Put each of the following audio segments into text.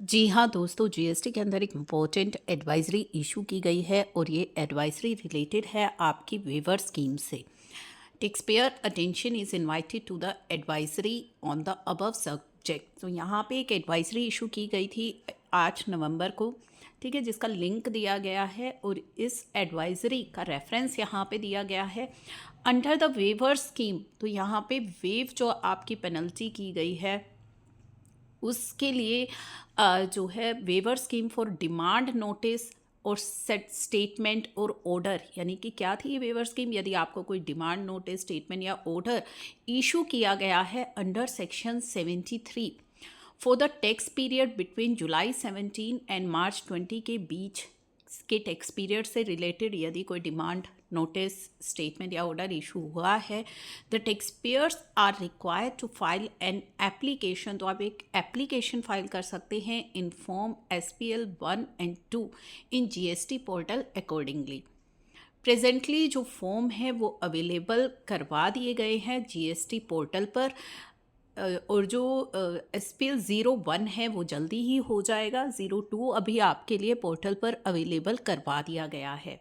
जी हाँ दोस्तों, जीएसटी के अंदर एक इम्पोर्टेंट एडवाइजरी इशू की गई है और ये एडवाइजरी रिलेटेड है आपकी वेवर स्कीम से। Taxpayer attention is invited to the advisory on the above subject. तो यहाँ पे एक एडवाइजरी इशू की गई थी 8 नवंबर को, ठीक है, जिसका लिंक दिया गया है और इस एडवाइजरी का रेफरेंस यहाँ पे दिया गया है अंडर द वेवर स्कीम। तो यहाँ पे वेव जो आपकी पेनल्टी की गई है उसके लिए जो है waiver scheme for demand notice और सेट स्टेटमेंट और ऑर्डर, यानी कि क्या थी ये वेवर स्कीम? यदि आपको कोई डिमांड नोटिस, स्टेटमेंट या ऑर्डर इशू किया गया है under section 73 for the tax period between July 17 and March 20 के बीच के टैक्स पीरियड से रिलेटेड यदि कोई डिमांड नोटिस, स्टेटमेंट या ऑर्डर इशू हुआ है, the tax payers are required to file an application. तो आप एक एप्लीकेशन फाइल कर सकते हैं in form SPL 1 and 2 in GST portal accordingly. Presently जो फॉर्म है वो अवेलेबल करवा दिए गए हैं GST पोर्टल पर, और जो SPL 01 है वो जल्दी ही हो जाएगा। 02 अभी आपके लिए पोर्टल पर अवेलेबल करवा दिया गया है।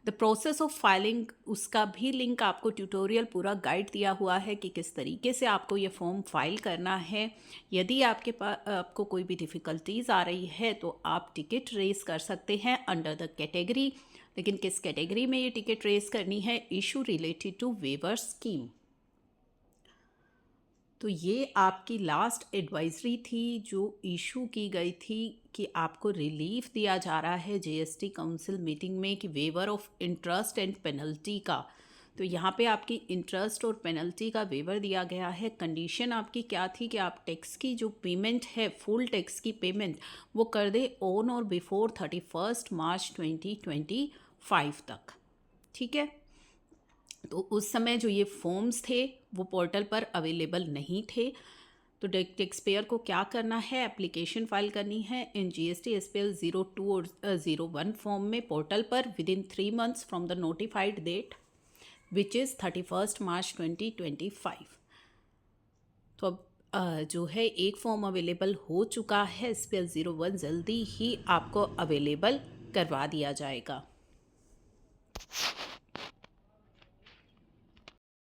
द प्रोसेस ऑफ फाइलिंग, उसका भी लिंक आपको ट्यूटोरियल पूरा गाइड दिया हुआ है कि किस तरीके से आपको ये फॉर्म फाइल करना है। यदि आपके पास आपको कोई भी डिफ़िकल्टीज आ रही है तो आप टिकट रेस कर सकते हैं अंडर द कैटेगरी। लेकिन किस कैटेगरी में ये टिकट रेस करनी है? Issue related to waiver scheme. तो ये आपकी लास्ट एडवाइजरी थी जो इशू की गई थी कि आपको रिलीफ दिया जा रहा है जीएसटी काउंसिल मीटिंग में कि waiver of interest and penalty का। तो यहाँ पे आपकी इंटरेस्ट और पेनल्टी का वेवर दिया गया है। कंडीशन आपकी क्या थी कि आप टैक्स की जो पेमेंट है, फुल टैक्स की पेमेंट, वो कर दे ऑन और बिफोर 31 मार्च 2025 तक, ठीक है। तो उस समय जो ये फॉर्म्स थे वो पोर्टल पर अवेलेबल नहीं थे। तो टैक्स पेयर को क्या करना है? एप्लीकेशन फाइल करनी है इन GST SPL 02 और 01 फॉर्म में पोर्टल पर within 3 months from the notified date which is 31 March 2025। तो अब जो है एक फॉर्म अवेलेबल हो चुका है SPL 01, जल्दी ही आपको अवेलेबल करवा दिया जाएगा।